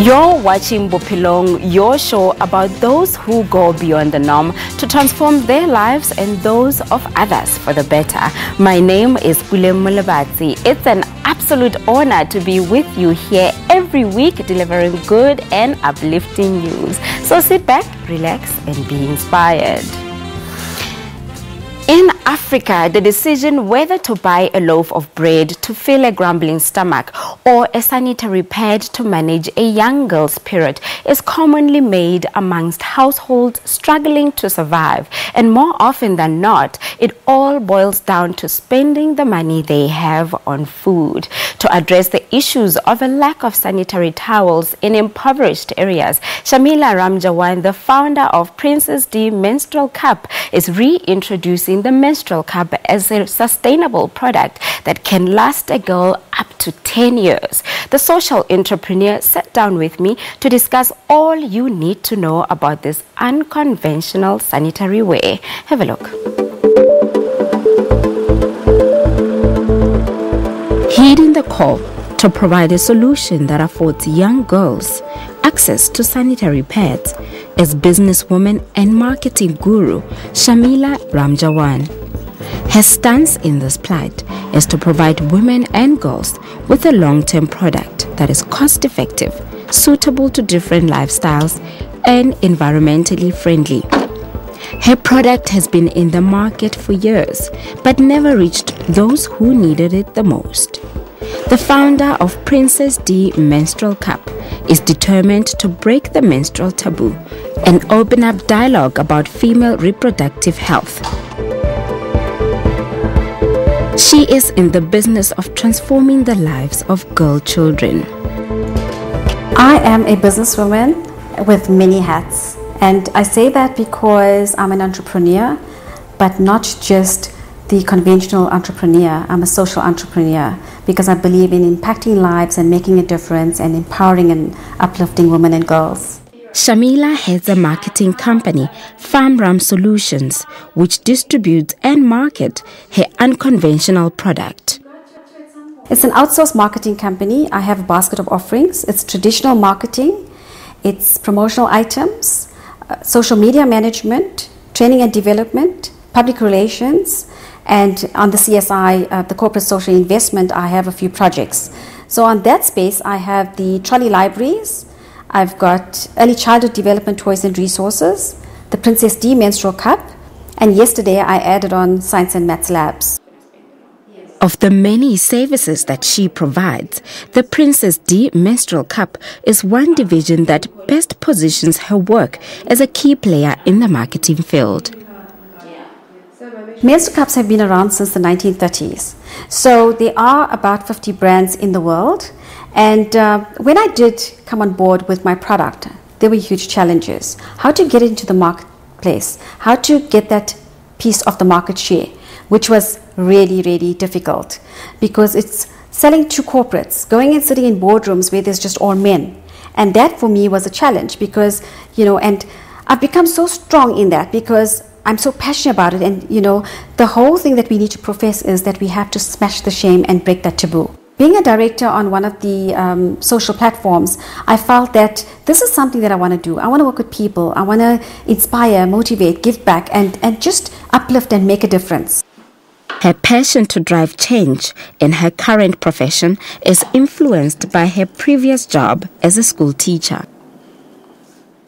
You're watching Bophelong, your show about those who go beyond the norm to transform their lives and those of others for the better. My name is Pule Mulabatsi. It's an absolute honor to be with you here every week delivering good and uplifting news. So sit back, relax and be inspired. In Africa, the decision whether to buy a loaf of bread to fill a grumbling stomach or a sanitary pad to manage a young girl's period is commonly made amongst households struggling to survive. And more often than not, it all boils down to spending the money they have on food. To address the issues of a lack of sanitary towels in impoverished areas, Shamila Ramjawan, the founder of Princess D Menstrual Cup, is reintroducing the menstrual cup as a sustainable product that can last a girl up to 10 years. The social entrepreneur sat down with me to discuss all you need to know about this unconventional sanitary wear. Have a look. Heeding the call to provide a solution that affords young girls access to sanitary pads is businesswoman and marketing guru Shamila Ramjawan. Her stance in this plight is to provide women and girls with a long-term product that is cost-effective, suitable to different lifestyles, and environmentally friendly. Her product has been in the market for years, but never reached those who needed it the most. The founder of Princess D Menstrual Cup is determined to break the menstrual taboo and open up dialogue about female reproductive health. She is in the business of transforming the lives of girl children. I am a businesswoman with many hats, and I say that because I'm an entrepreneur, but not just the conventional entrepreneur. I'm a social entrepreneur because I believe in impacting lives and making a difference and empowering and uplifting women and girls. Shamila heads a marketing company, Farmram Solutions, which distributes and markets her unconventional product. It's an outsourced marketing company. I have a basket of offerings. It's traditional marketing, it's promotional items, social media management, training and development, public relations, and on the CSI, the corporate social investment, I have a few projects. So on that space, I have the trolley libraries, I've got early childhood development toys and resources, the Princess D Menstrual Cup, and yesterday I added on science and maths labs. Of the many services that she provides, the Princess D Menstrual Cup is one division that best positions her work as a key player in the marketing field. Menstrual cups have been around since the 1930s. So there are about 50 brands in the world. And when I did come on board with my product, there were huge challenges. How to get into the marketplace, how to get that piece of the market share, which was really, really difficult because it's selling to corporates, going and sitting in boardrooms where there's just all men. And that for me was a challenge because, and I've become so strong in that because I'm so passionate about it. And, the whole thing that we need to profess is that we have to smash the shame and break that taboo. Being a director on one of the social platforms, I felt that this is something that I want to do. I want to work with people. I want to inspire, motivate, give back, and just uplift and make a difference. Her passion to drive change in her current profession is influenced by her previous job as a school teacher.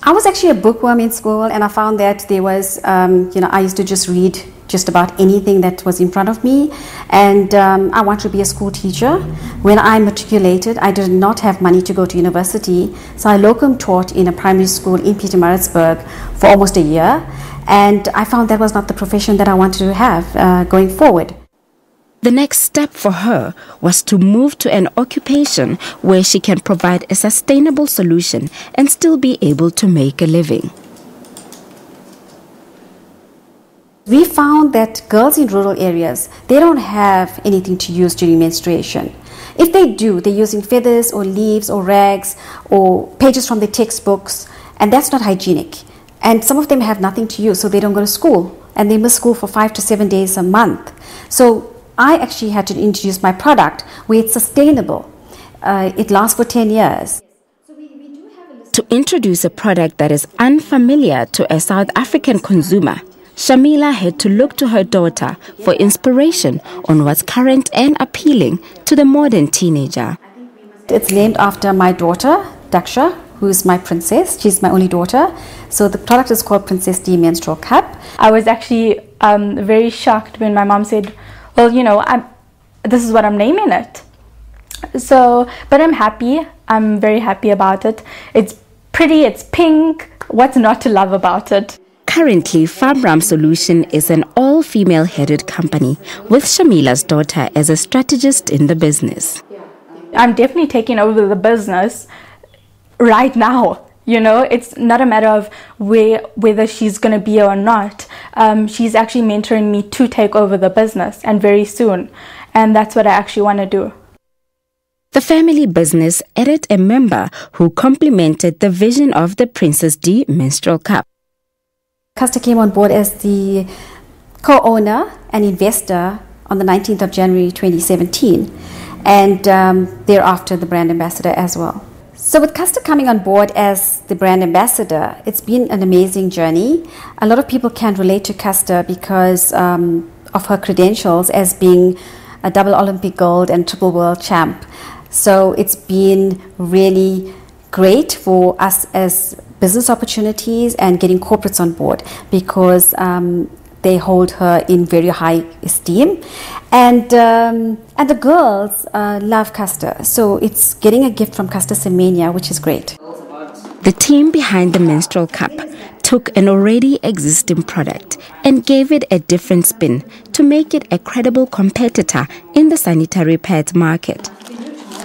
I was actually a bookworm in school, and I found that there was, I used to just read just about anything that was in front of me, and I wanted to be a school teacher. When I matriculated, I did not have money to go to university, so I locum taught in a primary school in Pietermaritzburg for almost a year, and I found that was not the profession that I wanted to have going forward. The next step for her was to move to an occupation where she can provide a sustainable solution and still be able to make a living. We found that girls in rural areas, they don't have anything to use during menstruation. If they do, they're using feathers or leaves or rags or pages from their textbooks, and that's not hygienic. And some of them have nothing to use, so they don't go to school, and they miss school for 5 to 7 days a month. So I actually had to introduce my product where it's sustainable. It lasts for 10 years. to introduce a product that is unfamiliar to a South African consumer, Shamila had to look to her daughter for inspiration on what's current and appealing to the modern teenager. It's named after my daughter, Daksha, who is my princess. She's my only daughter. So the product is called Princess D Menstrual Cup. I was actually very shocked when my mom said, well, you know, this is what I'm naming it. So, but I'm happy. I'm very happy about it. It's pretty, it's pink. What's not to love about it? Currently, Fabram Solution is an all-female headed company with Shamila's daughter as a strategist in the business. I'm definitely taking over the business right now. You know, it's not a matter of whether she's going to be or not. She's actually mentoring me to take over the business, and very soon. And that's what I actually want to do. The family business added a member who complemented the vision of the Princess D Menstrual Cup. Custer came on board as the co-owner and investor on the 19th of January 2017, and thereafter the brand ambassador as well. So with Custer coming on board as the brand ambassador, it's been an amazing journey. A lot of people can relate to Custer because of her credentials as being a double Olympic gold and triple world champ. So it's been really great for us as business opportunities and getting corporates on board because they hold her in very high esteem, and the girls love Custer. So it's getting a gift from Custer Semenya, which is great. The team behind the Menstrual Cup took an already existing product and gave it a different spin to make it a credible competitor in the sanitary pads market.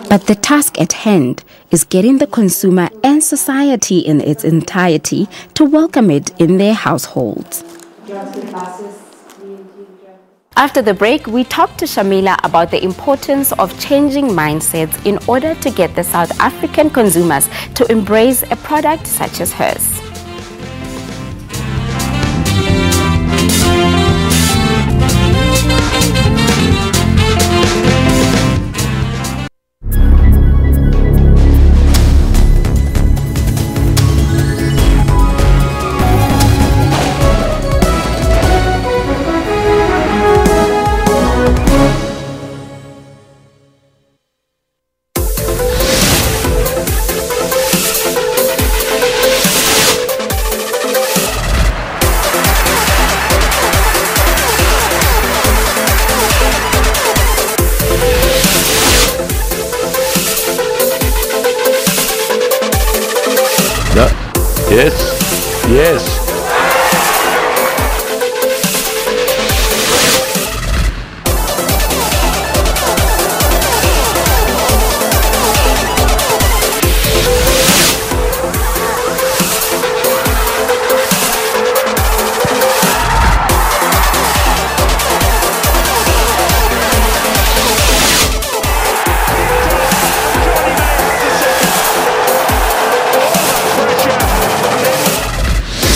But the task at hand is getting the consumer and society in its entirety to welcome it in their households. After the break, we talked to Shamila about the importance of changing mindsets in order to get the South African consumers to embrace a product such as hers. Yes.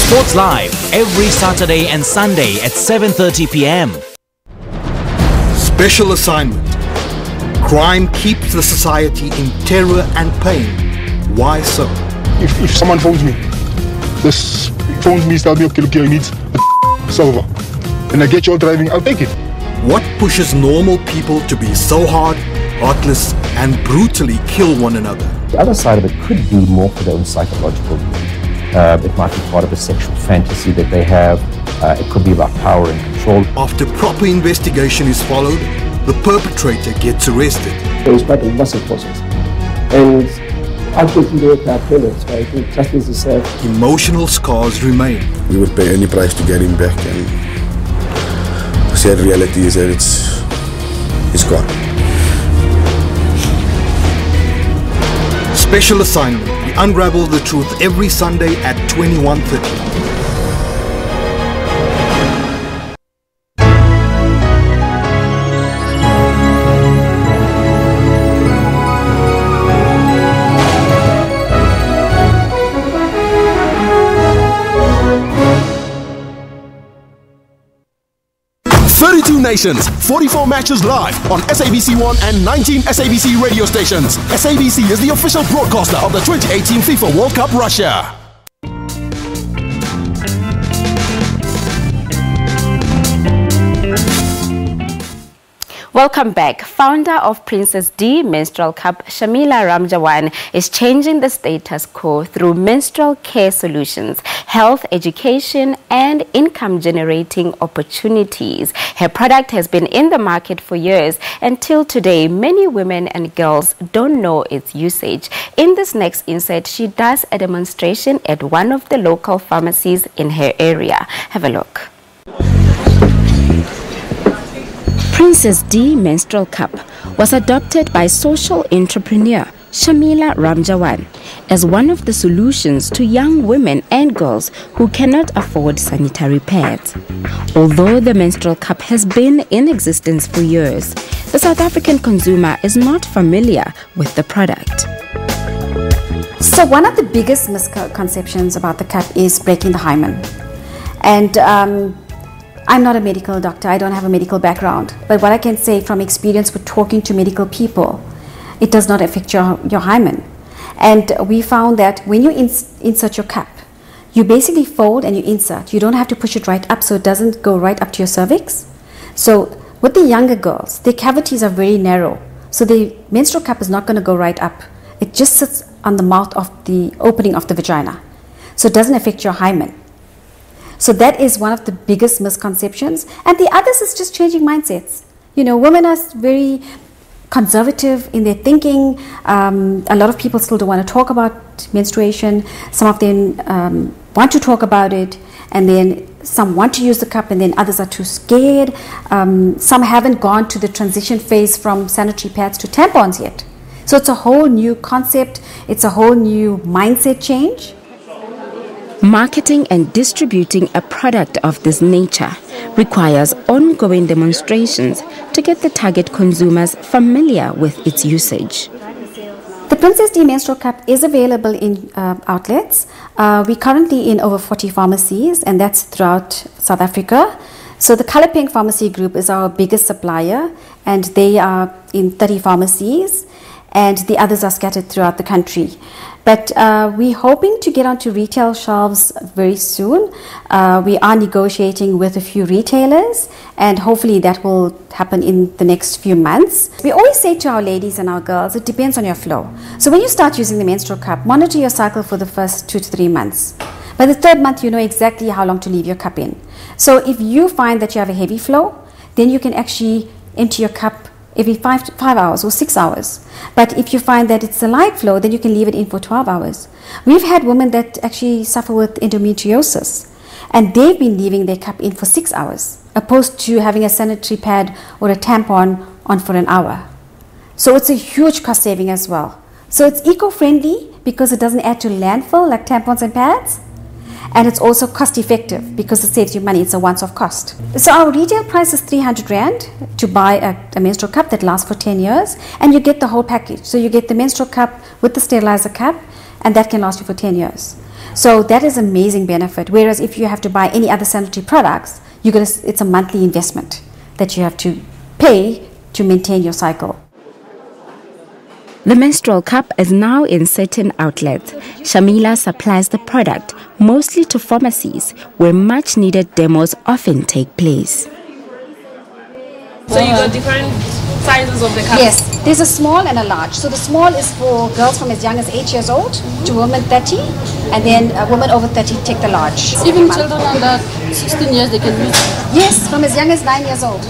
Sports Live every Saturday and Sunday at 7:30 p.m. Special assignment. Crime keeps the society in terror and pain. Why so? If someone phones me, tells me, okay, look, you need a silver, and I get you all driving, I'll take it. What pushes normal people to be so hard, heartless, and brutally kill one another? The other side of it could be more for their own psychological need. It might be part of a sexual fantasy that they have. It could be about power and control. After proper investigation is followed, the perpetrator gets arrested. It was quite a massive process. And unfortunately, they were killers, so I think justice is served. Emotional scars remain. We would pay any price to get him back, and the sad reality is that it's gone. Special assignment. We unravel the truth every Sunday at 21:30. nations, 44 matches live on SABC 1 and 19 SABC radio stations. SABC is the official broadcaster of the 2018 FIFA World Cup Russia. Welcome back. Founder of Princess D Menstrual Cup, Shamila Ramjawan, is changing the status quo through menstrual care solutions, health education, and income-generating opportunities. Her product has been in the market for years. Until today, many women and girls don't know its usage. In this next insert, she does a demonstration at one of the local pharmacies in her area. Have a look. Princess D Menstrual Cup was adopted by social entrepreneur Shamila Ramjawan as one of the solutions to young women and girls who cannot afford sanitary pads. Although the menstrual cup has been in existence for years, the South African consumer is not familiar with the product. So one of the biggest misconceptions about the cup is breaking the hymen. And I'm not a medical doctor, I don't have a medical background, but what I can say from experience with talking to medical people, it does not affect your hymen. And we found that when you insert your cup, you basically fold and you insert. You don't have to push it right up so it doesn't go right up to your cervix. So with the younger girls, their cavities are very narrow, so the menstrual cup is not going to go right up. It just sits on the mouth of the opening of the vagina, so it doesn't affect your hymen. So that is one of the biggest misconceptions. And the others is just changing mindsets. You know, women are very conservative in their thinking. A lot of people still don't want to talk about menstruation. Some of them want to talk about it, and then some want to use the cup, and then others are too scared. Some haven't gone to the transition phase from sanitary pads to tampons yet. So it's a whole new concept. It's a whole new mindset change. Marketing and distributing a product of this nature requires ongoing demonstrations to get the target consumers familiar with its usage. The Princess D Menstrual Cup is available in outlets. We're currently in over 40 pharmacies, and that's throughout South Africa. So the Color Pink Pharmacy Group is our biggest supplier, and they are in 30 pharmacies, and the others are scattered throughout the country. But we're hoping to get onto retail shelves very soon. We are negotiating with a few retailers, and hopefully that will happen in the next few months. We always say to our ladies and our girls, it depends on your flow. So when you start using the menstrual cup, monitor your cycle for the first 2 to 3 months. By the 3rd month, you know exactly how long to leave your cup in. So if you find that you have a heavy flow, then you can actually empty your cup every 5 hours or 6 hours. But if you find that it's a light flow, then you can leave it in for 12 hours. We've had women that actually suffer with endometriosis, and they've been leaving their cup in for 6 hours, opposed to having a sanitary pad or a tampon on for an hour. So it's a huge cost saving as well. So it's eco-friendly because it doesn't add to landfill like tampons and pads. And it's also cost effective because it saves you money. It's a once-off cost. So our retail price is 300 Rand to buy a menstrual cup that lasts for 10 years, and you get the whole package. So you get the menstrual cup with the sterilizer cup, and that can last you for 10 years. So that is amazing benefit. Whereas if you have to buy any other sanitary products, it's a monthly investment that you have to pay to maintain your cycle. The menstrual cup is now in certain outlets. Shamila supplies the product mostly to pharmacies where much needed demos often take place. So you got different sizes of the cups? Yes, there's a small and a large. So the small is for girls from as young as 8 years old to women 30, and then a woman over 30 take the large. Even children under 16 years, they can use it? Yes, from as young as 9 years old.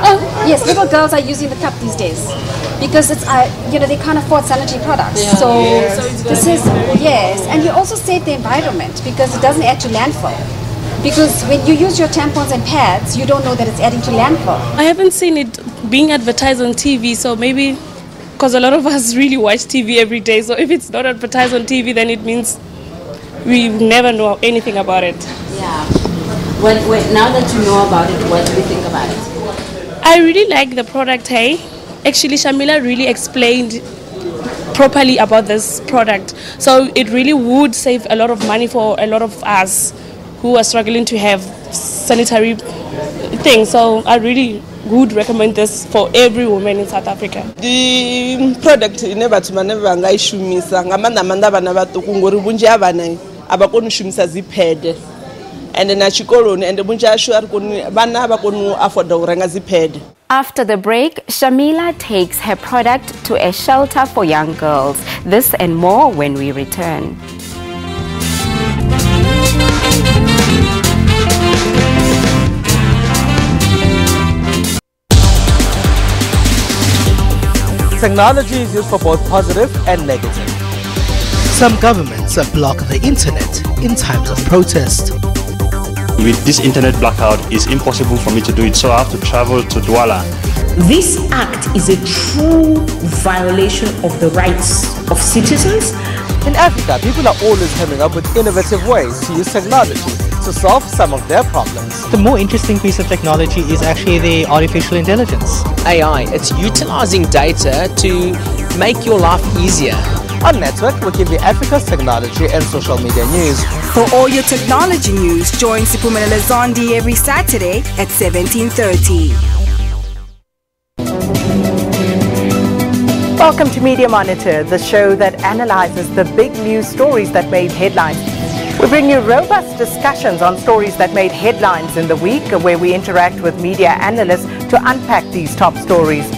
Oh, yes, little girls are using the cup these days because it's they can't afford sanitary products. Yeah. So it's this is yes, and you also save the environment because it doesn't add to landfill. Because when you use your tampons and pads, you don't know that it's adding to landfill. I haven't seen it being advertised on TV, so maybe because a lot of us really watch TV every day, so if it's not advertised on TV, then it means we never know anything about it. Yeah. Now that you know about it, what do you think about it? I really like the product, hey. Actually, Shamila really explained properly about this product, so it really would save a lot of money for a lot of us who are struggling to have sanitary things. So I really who would recommend this for every woman in South Africa. The product never to maneva ngai shumisa ngamanda manda bana batuku ngori bunji abana abakoni shumisa ziphed and na chikoloni and bunji ashu arikoni bana abakoni afford urenga ziphed. After the break, Shamila takes her product to a shelter for young girls. This and more when we return. Technology is used for both positive and negative. Some governments block the internet in times of protest. With this internet blackout, it's impossible for me to do it, so I have to travel to Douala. This act is a true violation of the rights of citizens. In Africa, people are always coming up with innovative ways to use technology to solve some of their problems. The more interesting piece of technology is actually the artificial intelligence. AI, it's utilizing data to make your life easier. On Network, we give you Africa's technology and social media news. For all your technology news, join Siphumelele Zondi every Saturday at 17:30. Welcome to Media Monitor, the show that analyzes the big news stories that made headlines. We bring you robust discussions on stories that made headlines in the week, where we interact with media analysts to unpack these top stories.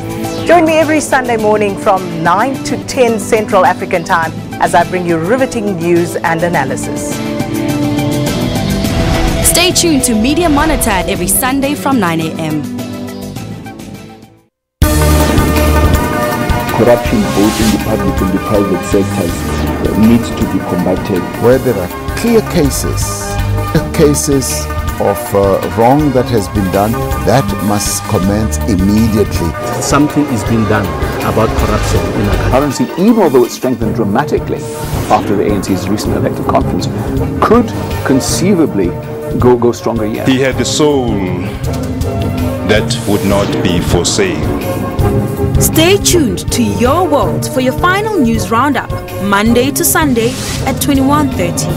Join me every Sunday morning from 9 to 10 Central African Time as I bring you riveting news and analysis. Stay tuned to Media Monitor every Sunday from 9 a.m. Corruption both in the public and the private sectors needs to be combated. Where there are clear cases of wrong that has been done, that must commence immediately. Something is being done about corruption in our currency, even although it's strengthened dramatically after the ANC's recent elective conference, could conceivably go stronger yet. He had a soul that would not be for sale. Stay tuned to Your World for your final news roundup, Monday to Sunday at 21:30.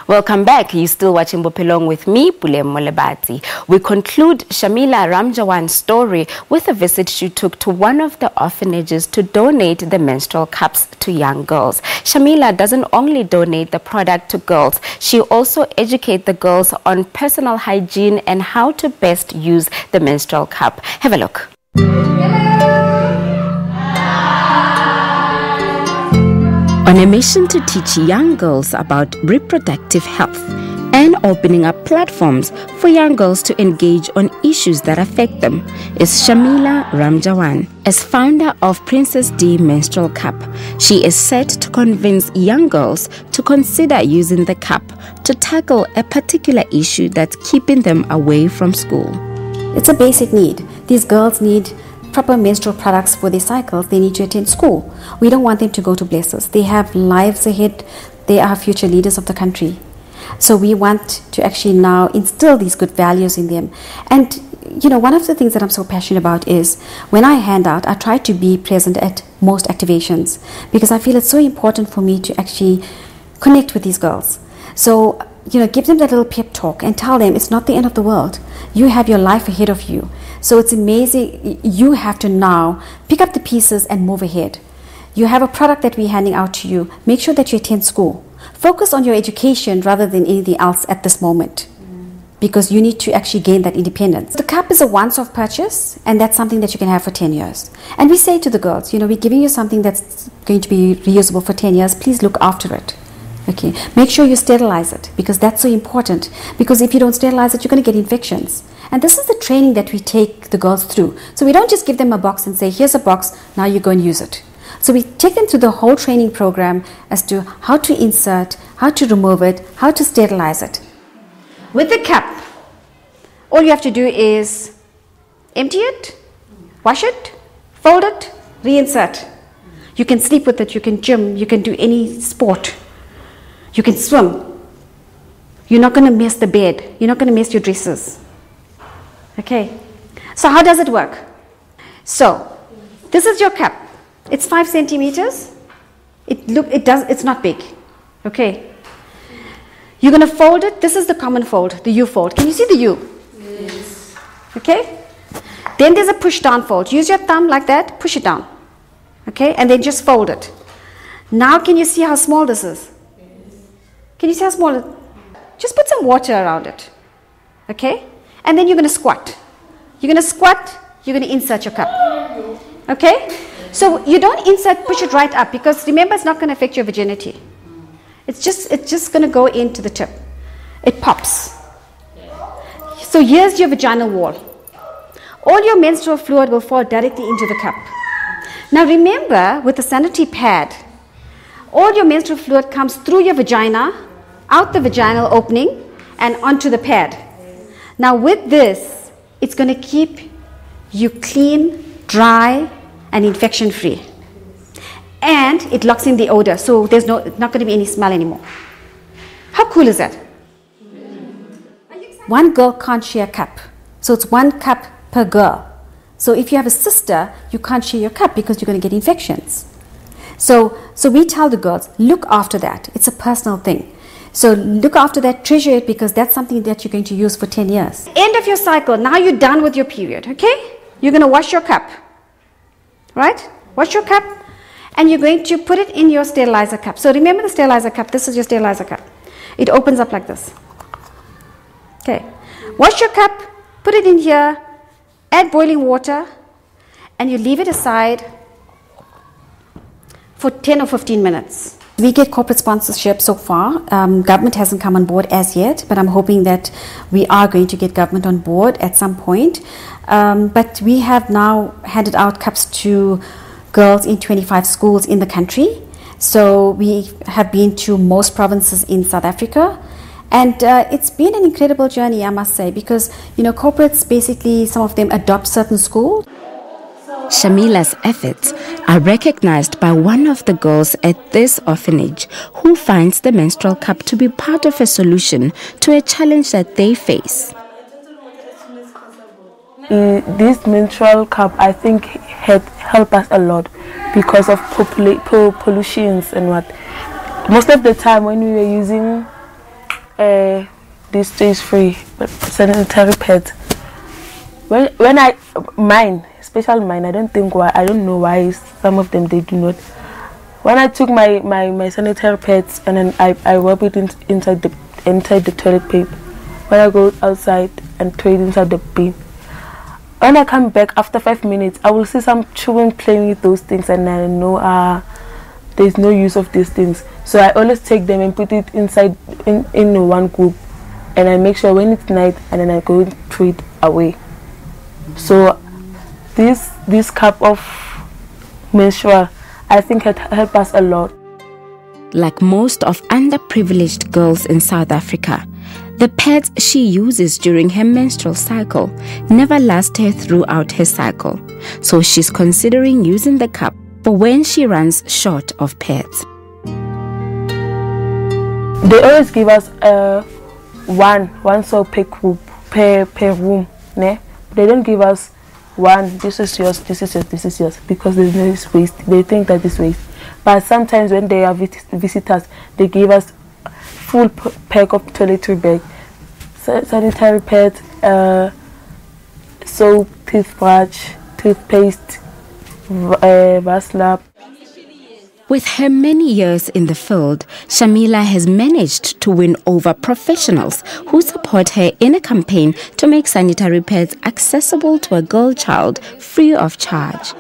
Welcome back. You're still watching Bophelong with me, Pule Molebati. We conclude Shamila Ramjawan's story with a visit she took to one of the orphanages to donate the menstrual cups to young girls. Shamila doesn't only donate the product to girls, she also educates the girls on personal hygiene and how to best use the menstrual cup. Have a look. On a mission to teach young girls about reproductive health and opening up platforms for young girls to engage on issues that affect them is Shamila Ramjawan. As founder of Princess D Menstrual Cup, she is set to convince young girls to consider using the cup to tackle a particular issue that's keeping them away from school. It's a basic need. These girls need proper menstrual products for their cycles. They need to attend school. We don't want them to go to blessers. They have lives ahead. They are future leaders of the country. So we want to actually now instill these good values in them. And you know, one of the things that I'm so passionate about is when I hand out, I try to be present at most activations because I feel it's so important for me to actually connect with these girls. So, you know, give them that little pep talk and tell them it's not the end of the world. You have your life ahead of you. So it's amazing. You have to now pick up the pieces and move ahead. You have a product that we're handing out to you. Make sure that you attend school. Focus on your education rather than anything else at this moment because you need to actually gain that independence. The cup is a once-off purchase and that's something that you can have for 10 years. And we say to the girls, you know, we're giving you something that's going to be reusable for 10 years. Please look after it. Okay, make sure you sterilize it because that's so important, because if you don't sterilize it, you're going to get infections. And this is the training that we take the girls through. So we don't just give them a box and say, here's a box, now you go and use it. So we take them through the whole training program as to how to insert, how to remove it, how to sterilize it. With the cup, all you have to do is empty it, wash it, fold it, reinsert. You can sleep with it, you can gym, you can do any sport. You can swim. You're not going to mess the bed. You're not going to mess your dresses. Okay. So how does it work? So this is your cup. It's 5 centimeters. It's not big. Okay. You're going to fold it. This is the common fold, the U fold. Can you see the U? Yes. Okay. Then there's a push down fold. Use your thumb like that, push it down. Okay, and then just fold it. Now can you see how small this is? Can you see how small it is? Just put some water around it. Okay, and then you're going to squat. You're going to squat, you're going to insert your cup. Okay, so you don't insert, push it right up, because remember, it's not going to affect your virginity. It's just going to go into the tip. It pops. So here's your vaginal wall. All your menstrual fluid will fall directly into the cup. Now remember, with the sanitary pad, all your menstrual fluid comes through your vagina, out the vaginal opening, and onto the pad. Now with this, it's going to keep you clean, dry, and infection-free. And it locks in the odor, so there's not going to be any smell anymore. How cool is that? One girl can't share a cup, so it's 1 cup per girl. So if you have a sister, you can't share your cup because you're going to get infections. So we tell the girls, look after that. It's a personal thing. So look after that, treasure it, because that's something that you're going to use for 10 years. End of your cycle. Now you're done with your period, okay? You're going to wash your cup, right? Wash your cup, and you're going to put it in your sterilizer cup. So remember the sterilizer cup. This is your sterilizer cup. It opens up like this. Okay. Wash your cup, put it in here, add boiling water, and you leave it aside for 10 or 15 minutes. We get corporate sponsorship so far. Government hasn't come on board as yet, but I'm hoping that we are going to get government on board at some point. But we have now handed out cups to girls in 25 schools in the country. So we have been to most provinces in South Africa. And it's been an incredible journey, I must say, because, corporates basically, some of them adopt certain schools. Shamila's efforts are recognized by one of the girls at this orphanage, who finds the menstrual cup to be part of a solution to a challenge that they face. This menstrual cup, I think, had helped us a lot because of pollutions and what. Most of the time when we were using this stage-free sanitary pads, especially mine, I don't know why some of them they do not. When I took my sanitary pads and then I rub it inside the toilet paper, when I go outside and throw it inside the bin, when I come back after 5 minutes, I will see some children playing with those things, and I know there's no use of these things. So I always take them and put it inside in one group, and I make sure when it's night, and then I go and throw it away. So this cup of menstrual, I think, had helped us a lot. Like most of underprivileged girls in South Africa, the pads she uses during her menstrual cycle never last her throughout her cycle. So she's considering using the cup for when she runs short of pads. They always give us one soap per room. Ne? They don't give us one, this is yours, this is yours, this is yours, because there's no waste. They think that it's waste. But sometimes when they are visitors, they give us full pack of toiletry bag, sanitary pads, soap, toothbrush, toothpaste, Vaslap. With her many years in the field, Shamila has managed to win over professionals who support her in a campaign to make sanitary pads accessible to a girl child free of charge.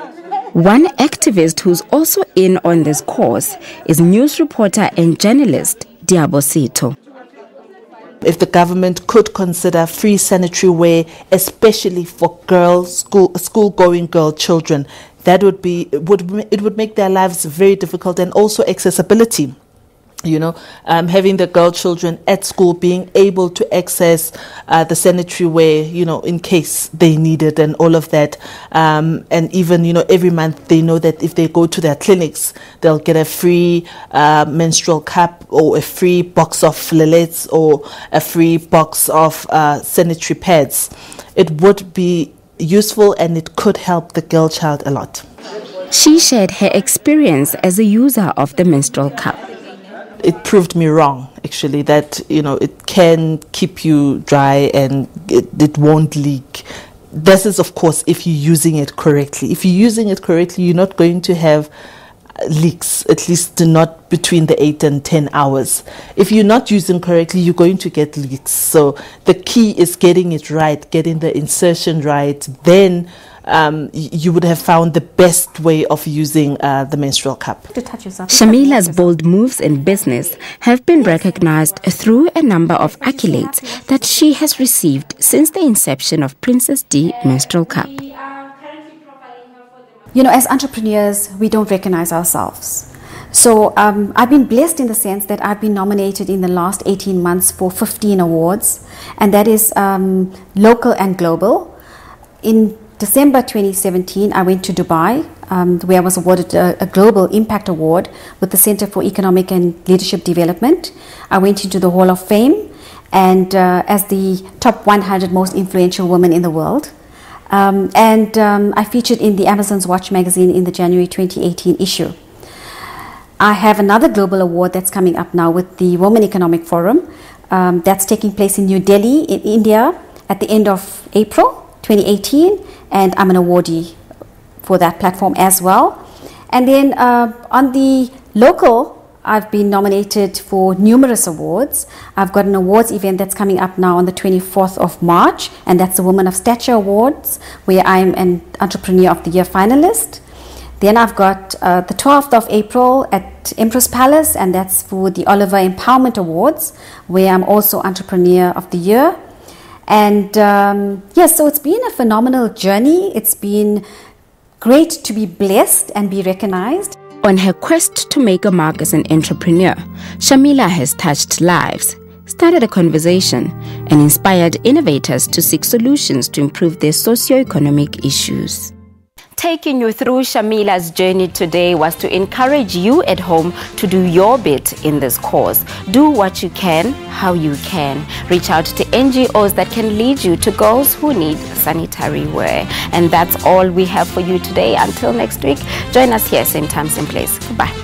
One activist who's also in on this cause is news reporter and journalist Diabosito. If the government could consider free sanitary wear, especially for girls, school-going girl children, that would make their lives very difficult, and also accessibility. having the girl children at school being able to access the sanitary wear, in case they need it and all of that. And even, every month they know that if they go to their clinics, they'll get a free menstrual cup or a free box of flelets or a free box of sanitary pads. It would be useful and it could help the girl child a lot. She shared her experience as a user of the menstrual cup. It proved me wrong, actually, that, it can keep you dry and it won't leak. This is, of course, if you're using it correctly. If you're using it correctly, you're not going to have leaks, at least not between the 8 and 10 hours. If you're not using correctly, you're going to get leaks. So the key is getting it right, getting the insertion right. Then you would have found the best way of using the menstrual cup. Shamila's bold moves in business have been recognized through a number of accolades that she has received since the inception of Princess D Menstrual Cup. As entrepreneurs, we don't recognize ourselves. So I've been blessed in the sense that I've been nominated in the last 18 months for 15 awards, and that is local and global. In December 2017, I went to Dubai, where I was awarded a Global Impact Award with the Center for Economic and Leadership Development. I went into the Hall of Fame and as the top 100 most influential women in the world. I featured in the Amazon's Watch magazine in the January 2018 issue. I have another global award that's coming up now with the Women Economic Forum. That's taking place in New Delhi, in India, at the end of April 2018, and I'm an awardee for that platform as well. And then on the local, I've been nominated for numerous awards. I've got an awards event that's coming up now on the 24th of March, and that's the Women of Stature Awards, where I'm an Entrepreneur of the Year finalist. Then I've got the 12th of April at Empress Palace, and that's for the Oliver Empowerment Awards, where I'm also Entrepreneur of the Year. And so it's been a phenomenal journey. It's been great to be blessed and be recognized. On her quest to make a mark as an entrepreneur, Shamila has touched lives, started a conversation, and inspired innovators to seek solutions to improve their socio-economic issues. Taking you through Shamila's journey today was to encourage you at home to do your bit in this cause. Do what you can, how you can. Reach out to NGOs that can lead you to girls who need sanitary wear. And that's all we have for you today. Until next week, join us here, same time, same place. Goodbye.